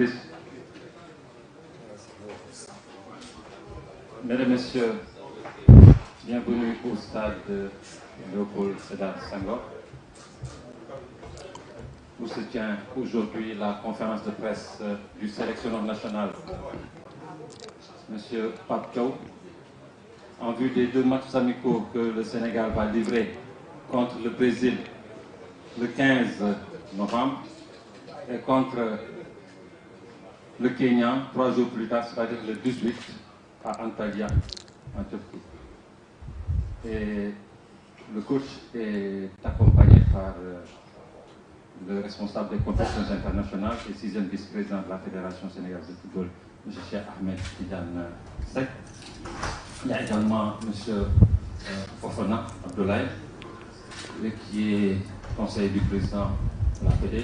Baptiste. Mesdames et Messieurs, bienvenue au stade Léopold Sédar Senghor, où se tient aujourd'hui la conférence de presse du sélectionneur national, Monsieur Pape Thiaw, en vue des 2 matchs amicaux que le Sénégal va livrer contre le Brésil le 15 novembre et contre le Kenya 3 jours plus tard, c'est-à-dire le 18 à Antalya, en Turquie. Et le coach est accompagné par le responsable des compétitions internationales et 6e vice-président de la Fédération sénégalaise de football, M. Cheikh Ahmed Tidiane Seck. Il y a également M. Fofana Abdoulaye, qui est conseiller du président de la Fédé,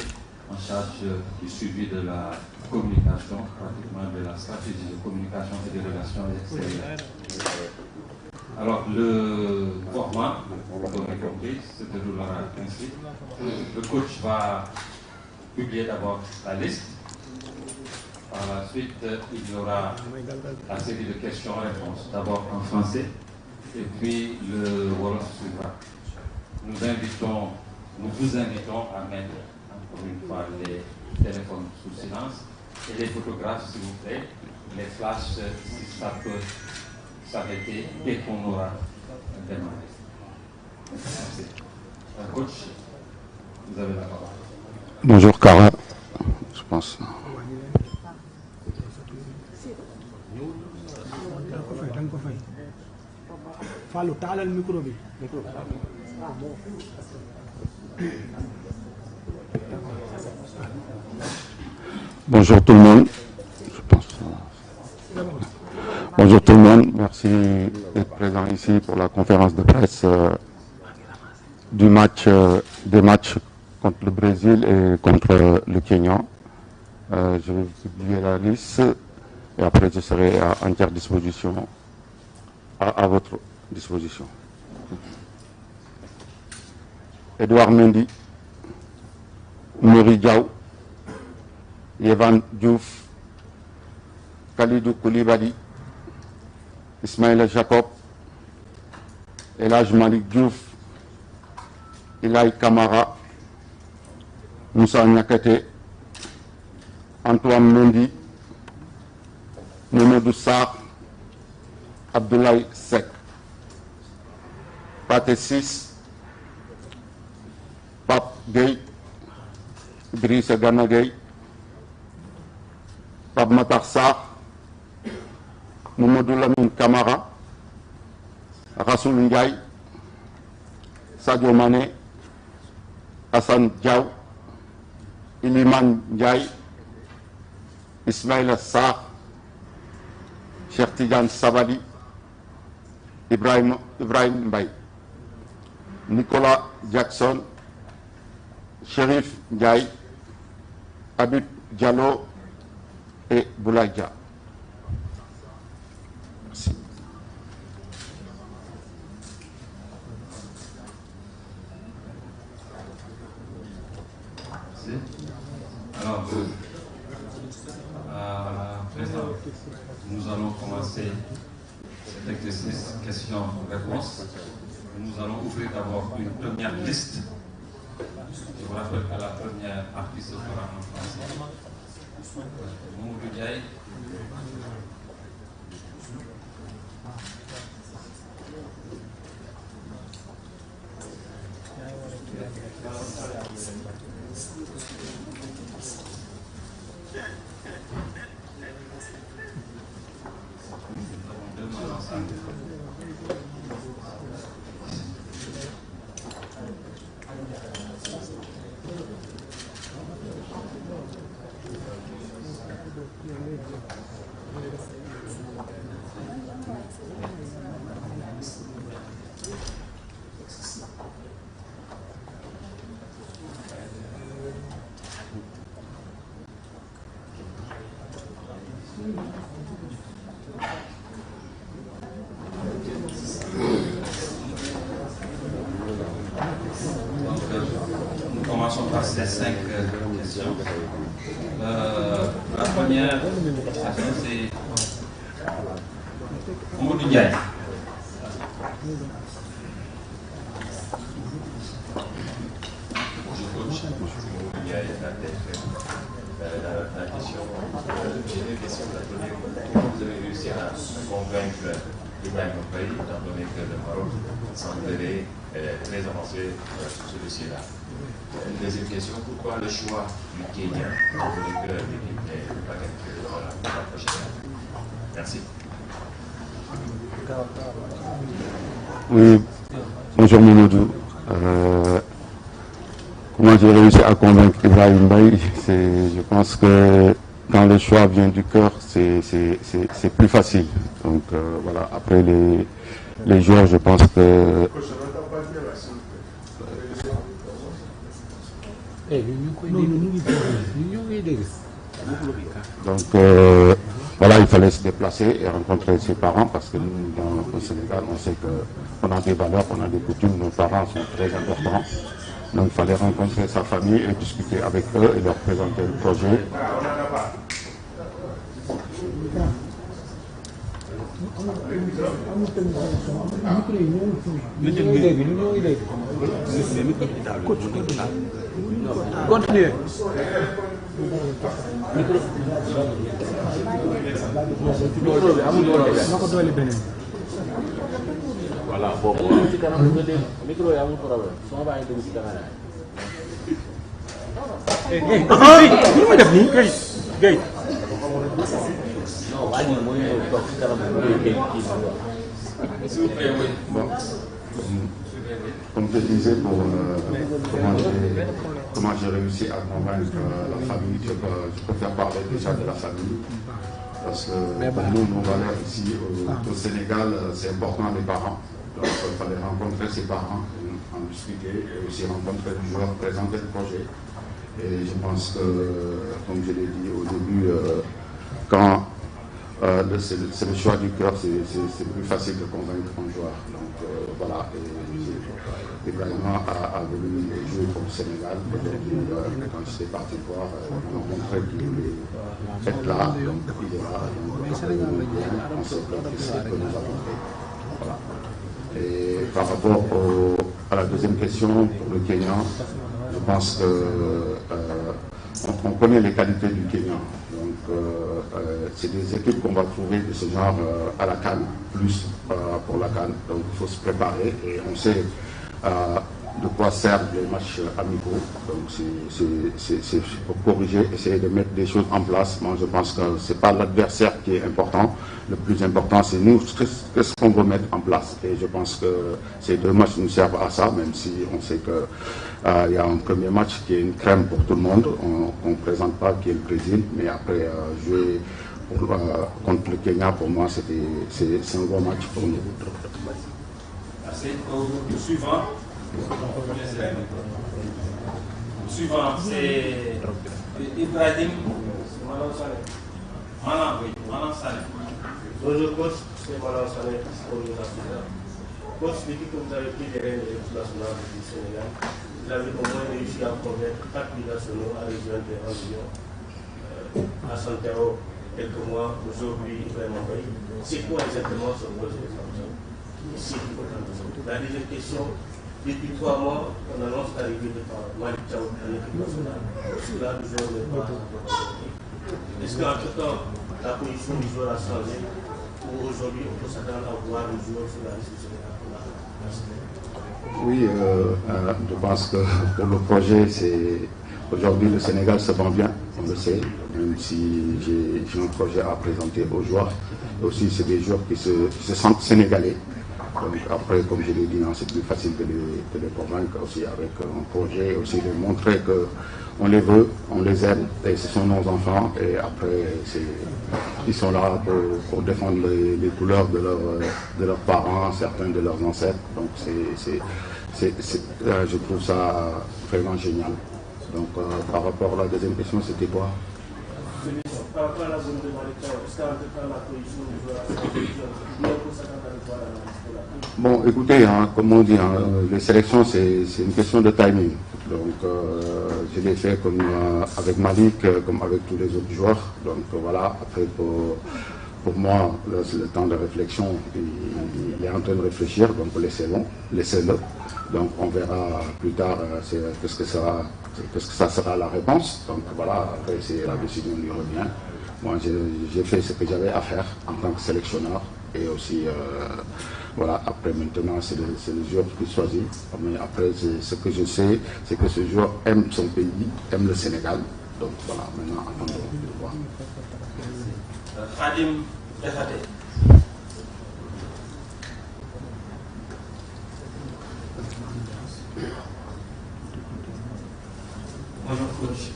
en charge du suivi de la communication, pratiquement de la stratégie de communication et des relations extérieures. Alors, le format, vous l'aurez compris, se déroulera ainsi. Le coach va publier d'abord la liste. Par la suite, il y aura la série de questions-réponses, d'abord en français, et puis le wolof suivra. Nous vous invitons à mettre encore une fois les téléphones sous silence et les photographes, s'il vous plaît, les flashs, si ça peut s'arrêter dès qu'on aura démarré. Merci. Coach, vous avez la parole. Bonjour Cara, je pense. Bonjour tout le monde. Je pense. Bonjour tout le monde. Merci d'être présent ici pour la conférence de presse des matchs contre le Brésil et contre le Kenya. Je vais publier la liste et après je serai à entière disposition, à votre disposition. Edouard Mendy, Mori Diaw, Yvan Diouf, Khalidou Koulibaly, Ismaïla Jacob, Elhadji Malick Diouf, Ilaï Kamara, Moussa Niakhaté, Antoine Mendy, Mamadou Sarr, Abdoulaye Seck, Pathé Ciss, Pape Gueye, Idrissa Gana Gueye, Pape Matar Sarr, Mamadou Lamine Camara, Rassoul Ndiaye, Sadio Mané, Hassan Diaw, Iliman Ndiaye, Ismaïla Sarr, Cheikh Tidiane Sabali, Ibrahim Mbaye, Nicolas Jackson, Chérif Ndiaye, Habib Diallo et Boulaye Dia. Merci. Merci. Alors, Président, nous allons commencer cet exercice questions-réponses. Nous allons ouvrir d'abord une première liste. Je vous rappelle que la première partie se fera en français. Mamadou Ndiaye. Nous commençons par ces 5 questions. La première question, c'est Mamadou Ndiaye. La question, j'ai deux questions. La première, comment vous avez réussi à convaincre Ibrahim Mbaye, étant donné que le Maroc semblerait très avancé sur ce dossier-là? Une deuxième question, pourquoi le choix du Kenya, étant donné que l'équipe n'est pas qualifiée pour la prochaine année? Merci. Oui, bonjour Mamadou. Comment j'ai réussi à convaincre Ibrahim Mbaye? Je pense que quand le choix vient du cœur, c'est plus facile. Donc voilà, après les joueurs, je pense que... Donc voilà, il fallait se déplacer et rencontrer ses parents parce que nous, au Sénégal, on sait qu'on a des valeurs, on a des coutumes, nos parents sont très importants. Donc il fallait rencontrer sa famille et discuter avec eux et leur présenter le projet. Continuez. Voilà, bon, micro est à mon problème. Son va être aussi caméra. Bon, comme je disais, comment j'ai réussi à convaincre la famille, je préfère parler déjà de la famille. Parce que pour nous, nos valeurs ici au Sénégal, c'est important les parents. Donc il fallait rencontrer ses parents, en discuter et aussi rencontrer les joueurs, présenter le projet. Et je pense que, comme je l'ai dit au début, quand c'est le choix du cœur, c'est plus facile de convaincre un joueur. Donc voilà, et Ibrahima a voulu jouer pour le Sénégal. Quand j'étais parti voir, on a montré qu'il voulait être là, donc il est là. Donc, on sait que nous avons fait. Voilà. Et par rapport à la deuxième question, pour le Kenya, je pense qu'on connaît les qualités du Kenya. Donc, c'est des équipes qu'on va trouver de ce genre à la CAN, plus pour la CAN. Donc, il faut se préparer et on sait de quoi servent les matchs amicaux. Donc, c'est pour corriger, essayer de mettre des choses en place. Moi, je pense que ce n'est pas l'adversaire qui est important. Le plus important, c'est nous, qu'est-ce qu'on veut mettre en place. Et je pense que ces deux matchs nous servent à ça, même si on sait qu'il y a un premier match qui est une crème pour tout le monde. On ne présente pas qui est le Brésil, mais après jouer contre le Kenya, pour moi, c'est un bon match pour nous. Merci. Le suivant. Le suivant, c'est Ibrahim Malang Saleh. Bonjour coach, c'est Malang Saleh, coach, l'équipe que vous avez pris des rênes de l'équipe nationale du Sénégal, vous avez au moins réussi à convaincre 4 binationaux à rejoindre les réunions à Santiago quelques mois. Aujourd'hui, vraiment, c'est quoi exactement ce projet ici? La deuxième question, depuis 3 mois, on annonce l'arrivée de Malick Thiaw à l'équipe nationale. Là, le joueur n'est pas. Est-ce qu'entre-temps, la position du joueur a changé ou aujourd'hui on peut s'attendre à voir le joueur sur la liste du Sénégal? Oui, je pense que pour le projet, aujourd'hui le Sénégal se vend bien, on le sait, même si j'ai un projet à présenter aux joueurs. Aussi, c'est des joueurs qui se sentent sénégalais. Donc après, comme je l'ai dit, c'est plus facile de les convaincre aussi avec un projet, aussi de montrer qu'on les veut, on les aime, et ce sont nos enfants, et après, ils sont là pour défendre les couleurs de leurs parents, certains de leurs ancêtres. Donc je trouve ça vraiment génial. Donc par rapport à la deuxième question, c'était quoi? Par rapport à la zone de Malick Thiaw, est-ce qu'entre-temps la position du joueur a changé? Bon, écoutez, hein, comme on dit, hein, les sélections, c'est une question de timing. Donc, je l'ai fait comme avec Malik, comme avec tous les autres joueurs. Donc, voilà, après, pour moi, c'est le temps de réflexion. Il est en train de réfléchir, donc laissez-le. Donc, on verra plus tard qu'est-ce que ça sera la réponse. Donc, voilà, après, c'est la décision lui revient. Moi, j'ai fait ce que j'avais à faire en tant que sélectionneur. Et aussi, voilà, après maintenant, c'est le joueur qui choisit. Mais après, ce que je sais, c'est que ce joueur aime son pays, aime le Sénégal. Donc voilà, maintenant, attendons de voir. Khadim Diakhaté. Bonjour coach.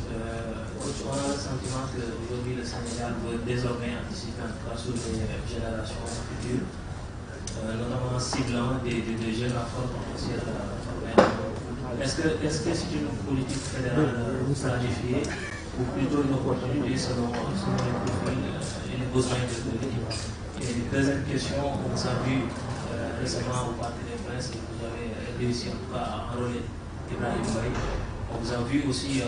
On a le sentiment qu'aujourd'hui le Sénégal veut désormais anticiper en tout cas sur les générations futures, notamment en ciblant des jeunes à fort potentiel formel. Est-ce que c'est une politique fédérale planifiée ou plutôt une opportunité selon les profils et les besoins de l'équipe? Et deuxième question, on vous a vu récemment au Parc des Princes et vous avez réussi en tout cas à enrôler Ibrahim Mbaye. On vous a vu aussi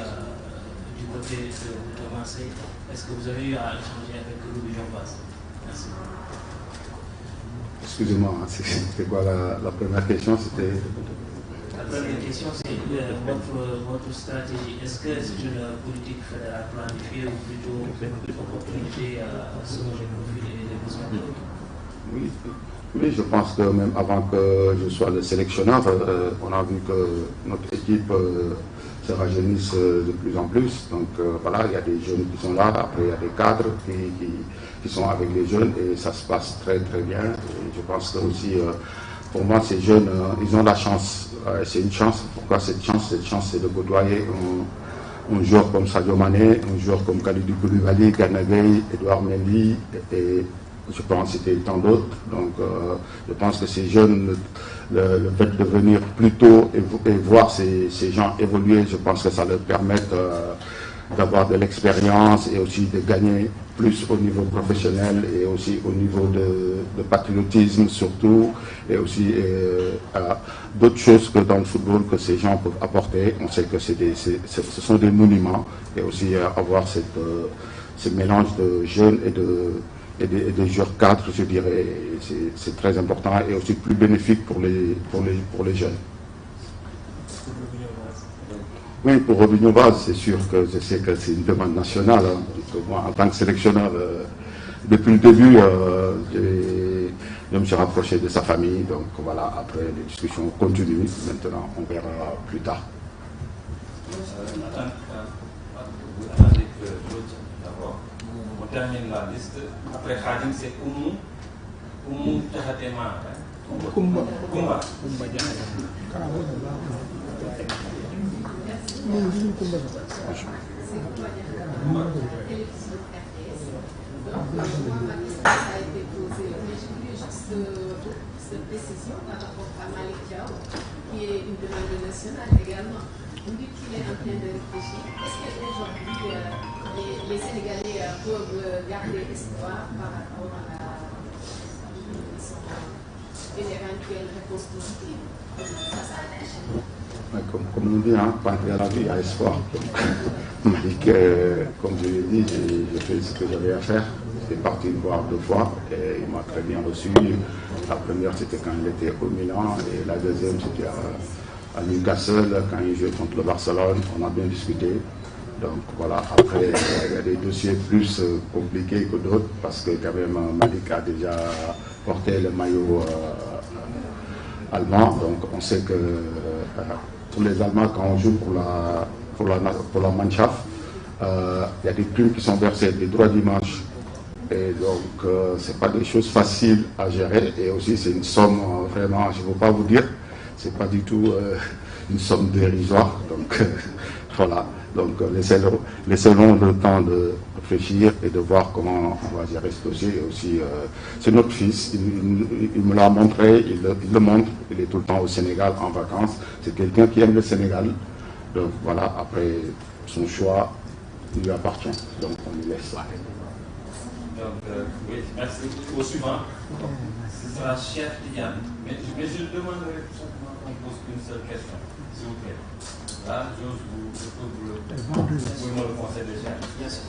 du côté de Marseille. Est-ce que vous avez eu à échanger avec Louis Jean-Bas? Merci. Excusez-moi, c'était quoi la première question? La première question, c'est votre stratégie. Est-ce que c'est une politique fédérale planifiée ou plutôt une opportunité selon les profils et les besoins de l'équipe? Oui, je pense que même avant que je sois le sélectionneur, on a vu que notre équipe se rajeunisse de plus en plus. Donc voilà, il y a des jeunes qui sont là, après il y a des cadres qui sont avec les jeunes et ça se passe très très bien. Et je pense que aussi, pour moi, ces jeunes, ils ont la chance. C'est une chance. Pourquoi cette chance? Cette chance, c'est de côtoyer un joueur comme Sadio Mané, un joueur comme Kalidou Koulibaly, Gana Gueye, Edouard Mendy et je peux en citer tant d'autres. Donc je pense que ces jeunes, le fait de venir plus tôt et voir ces gens évoluer, je pense que ça leur permet d'avoir de l'expérience et aussi de gagner plus au niveau professionnel et aussi au niveau de patriotisme surtout, et aussi d'autres choses que dans le football que ces gens peuvent apporter. On sait que ce sont des monuments, et aussi avoir ce mélange de jeunes et des joueurs cadres, je dirais, c'est très important et aussi plus bénéfique pour les jeunes. Oui, pour revenir aux bases, c'est sûr que je sais que c'est une demande nationale. Hein. Donc, moi, en tant que sélectionneur, depuis le début, je me suis rapproché de sa famille. Donc voilà, après les discussions continuent. Maintenant, on verra plus tard. Attendez que l'autre d'abord. On termine la liste. Après Khadim, c'est Oumou Diakhaté Ma. Kumba. Cette décision par rapport à Malik Diaw, qui est une demande nationale également. Vous dites qu'il est en train de réfléchir. Est-ce qu'aujourd'hui, les Sénégalais peuvent garder espoir par rapport à une éventuelle réponse positive face à la Chine? Comme on dit, hein, quand il y a la vie, il y a espoir. Malik, comme je l'ai dit, j'ai fait ce que j'avais à faire. J'étais parti le voir 2 fois et il m'a très bien reçu. La première, c'était quand il était au Milan, et la deuxième, c'était à Newcastle, quand il jouait contre le Barcelone. On a bien discuté. Donc voilà, après, il y a des dossiers plus compliqués que d'autres, parce que quand même, Malik a déjà porté le maillot allemand. Donc on sait que pour les Allemands, quand on joue pour la Mannschaft, il y a des primes qui sont versées, des droits d'image. Et donc, ce n'est pas des choses faciles à gérer. Et aussi, c'est une somme vraiment, je ne veux pas vous dire, ce n'est pas du tout une somme dérisoire. Donc, voilà. Donc, laissez-nous le temps de réfléchir et de voir comment on va gérer ce dossier. Et aussi, c'est notre fils, il me l'a montré, il le montre, il est tout le temps au Sénégal en vacances. C'est quelqu'un qui aime le Sénégal. Donc, voilà, après, son choix lui appartient. Donc, on lui laisse ça. Donc, oui, merci. Au suivant. sera chef Tidiane. Mais je demanderai tout simplement qu'on pose une seule question, s'il vous plaît. Là, j'ose vous me le concéder déjà. Bien sûr.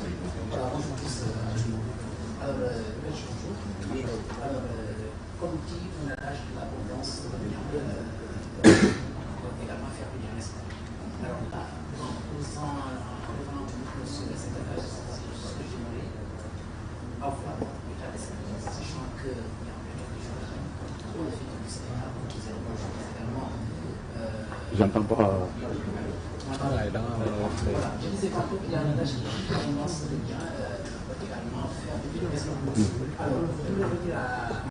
Alors, comme dit, on a l'âge de l'abondance également faire venir l'instant. Alors là, en revenant sur cet âge, c'est ce que j'aimerais avoir l'état d'esprit, sachant qu'il y a peut-être des choses pour le fait du Sénégal, qui également. J'entends pas. Je disais tantôt qu'il y a un âge qui a tendance également faire de l'investissement. Alors, je voulais revenir à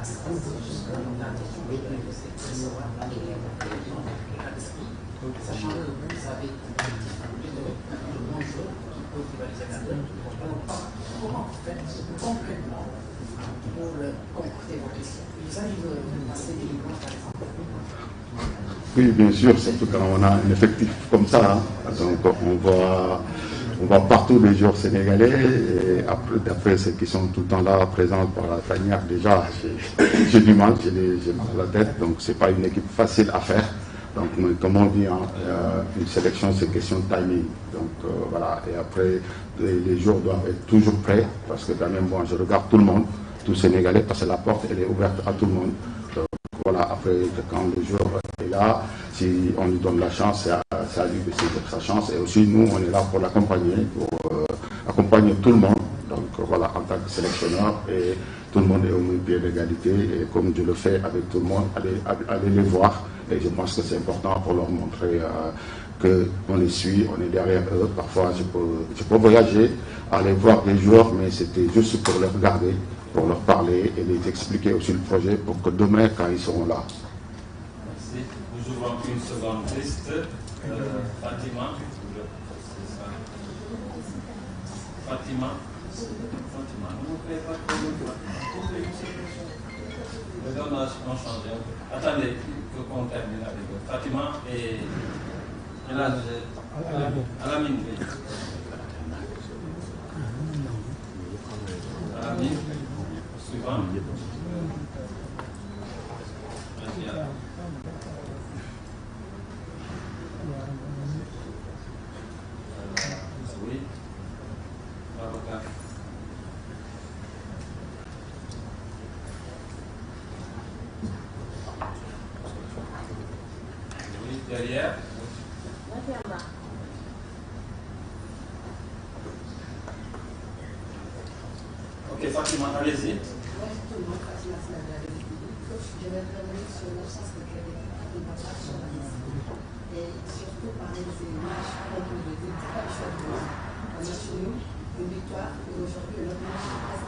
ça, jusqu'à la question que je voulais poser, c'est savoir dans quel état d'esprit, sachant que vous avez de bons joueurs qui peuvent rivaliser avec eux. Alors, comment vous faites concrètement pour concrétiser vos questions? Vous arrivez à passer des livres, par exemple? Oui, bien sûr, surtout quand on a un effectif comme ça. Donc on voit partout les joueurs sénégalais. Et d'après ceux qui sont tout le temps là, présents par la tanière, déjà, j'ai du mal, j'ai mal à la tête. Donc c'est pas une équipe facile à faire. Donc comme on dit, une sélection, c'est question de timing. Donc voilà, et après, les joueurs doivent être toujours prêts. Parce que quand même, bon, je regarde tout le monde, tout Sénégalais, parce que la porte, elle est ouverte à tout le monde. Donc, voilà, après, quand le joueur est là, si on lui donne la chance, c'est à lui de saisir sa chance. Et aussi, nous, on est là pour l'accompagner, pour accompagner tout le monde. Donc voilà, en tant que sélectionneur, et tout le monde est au même pied d'égalité. Et comme je le fais avec tout le monde, allez les voir. Et je pense que c'est important pour leur montrer qu'on les suit, on est derrière eux. Parfois, je peux voyager, aller voir les joueurs, mais c'était juste pour les regarder, pour leur parler et les expliquer aussi le projet pour que demain, quand ils seront là. Merci. Nous ouvrons une seconde liste. Fatima. Fatima. Fatima. Ne vous plaît pas de les hommes ont changé. Attendez, qu'on termine avec eux. Fatima et Alamine. Alamine. Suivant. Oui. Avocat. Oui, derrière. Ok, Fatima, allez-y. Je vais revenir sur l'absence de crédit sur la liste. Et surtout parler des matchs, comme je l'ai dit, pas de choix de nationaux, une victoire, et aujourd'hui, notre match est presque